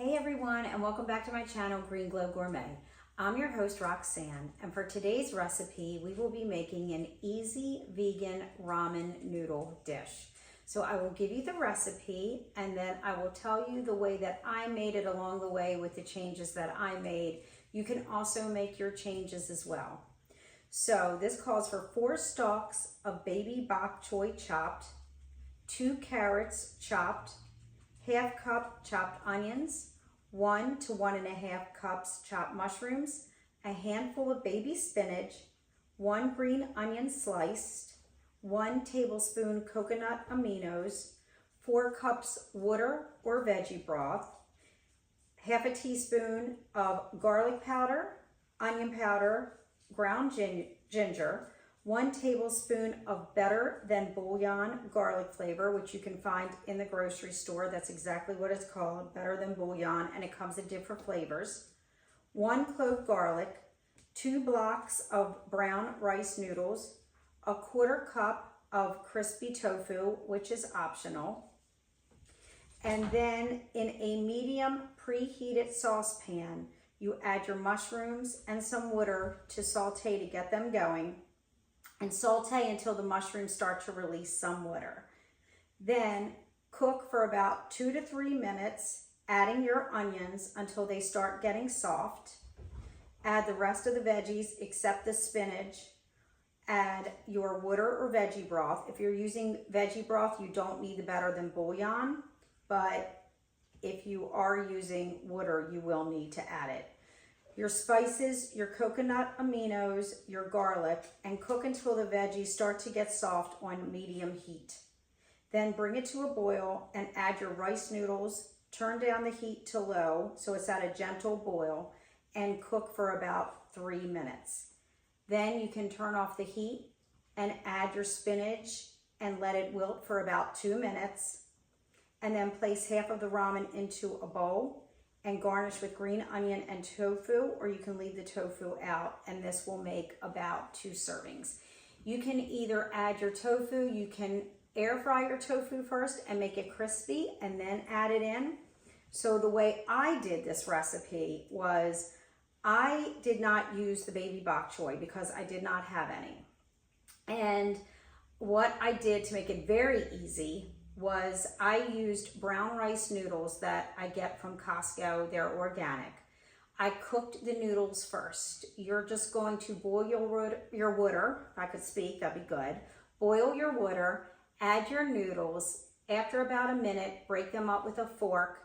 Hey everyone, and welcome back to my channel, Green Glow Gourmet. I'm your host, Roxanne, and for today's recipe, we will be making an easy vegan ramen noodle dish. So I will give you the recipe, and then I will tell you the way that I made it along the way with the changes that I made. You can also make your changes as well. So this calls for 4 stalks of baby bok choy chopped, 2 carrots chopped, ½ cup chopped onions, 1 to 1½ cups chopped mushrooms, a handful of baby spinach, 1 green onion sliced, 1 tablespoon coconut aminos, 4 cups water or veggie broth, ½ teaspoon of garlic powder, onion powder, ground ginger, 1 tablespoon of better than bouillon garlic flavor, which you can find in the grocery store. That's exactly what it's called, better than bouillon, and it comes in different flavors. 1 clove garlic, 2 blocks of brown rice noodles, a ¼ cup of crispy tofu, which is optional. And then in a medium preheated saucepan, you add your mushrooms and some water to saute to get them going, and saute until the mushrooms start to release some water. Then cook for about 2 to 3 minutes, adding your onions until they start getting soft. Add the rest of the veggies except the spinach. Add your water or veggie broth. If you're using veggie broth, you don't need the better than bouillon, but if you are using water, you will need to add it. Your spices, your coconut aminos, your garlic, and cook until the veggies start to get soft on medium heat. Then bring it to a boil and add your rice noodles. Turn down the heat to low so it's at a gentle boil, and cook for about 3 minutes. Then you can turn off the heat and add your spinach and let it wilt for about 2 minutes. And then place half of the ramen into a bowl and garnish with green onion and tofu, or you can leave the tofu out, and this will make about 2 servings. You can either add your tofu, you can air fry your tofu first and make it crispy and then add it in. So the way I did this recipe was I did not use the baby bok choy because I did not have any. And what I did to make it very easy was I used brown rice noodles that I get from Costco. They're organic. I cooked the noodles first. You're just going to boil your water. If I could speak, that'd be good. Boil your water, add your noodles. After about a minute, break them up with a fork,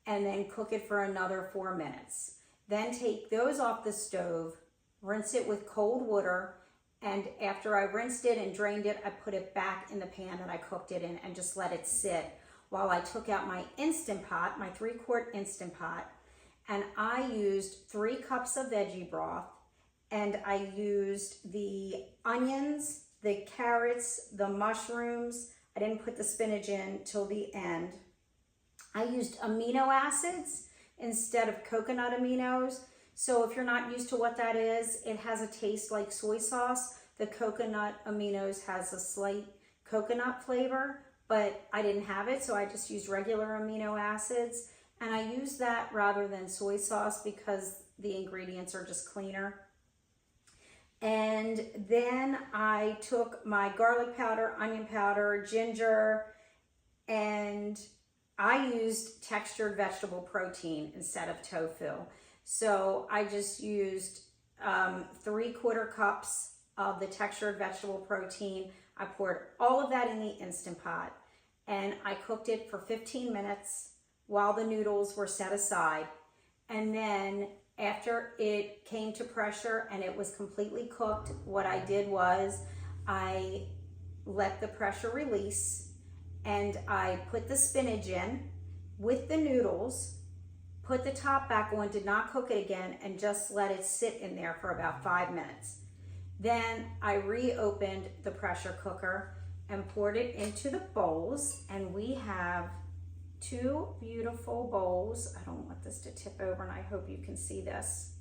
and then cook it for another 4 minutes. Then take those off the stove, rinse it with cold water, and after I rinsed it and drained it, I put it back in the pan that I cooked it in and just let it sit while I took out my Instant Pot, my 3-quart Instant Pot, and I used 3 cups of veggie broth, and I used the onions, the carrots, the mushrooms. I didn't put the spinach in till the end. I used amino acids instead of coconut aminos. So if you're not used to what that is, it has a taste like soy sauce. The coconut aminos has a slight coconut flavor, but I didn't have it, so I just used regular amino acids. And I use that rather than soy sauce because the ingredients are just cleaner. And then I took my garlic powder, onion powder, ginger, and I used textured vegetable protein instead of tofu. So I just used 3/4 cups of the textured vegetable protein. I poured all of that in the Instant Pot, and I cooked it for 15 minutes while the noodles were set aside. And then after it came to pressure and it was completely cooked, what I did was I let the pressure release, and I put the spinach in with the noodles, put the top back on, did not cook it again, and just let it sit in there for about 5 minutes. Then I reopened the pressure cooker and poured it into the bowls, and we have 2 beautiful bowls. I don't want this to tip over, and I hope you can see this,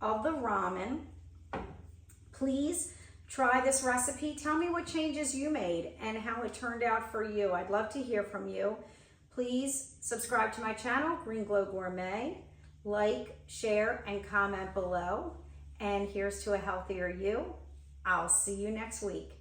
of the ramen. Please try this recipe. Tell me what changes you made and how it turned out for you. I'd love to hear from you. Please subscribe to my channel, Green Glow Gourmet. Like, share, and comment below. And here's to a healthier you. I'll see you next week.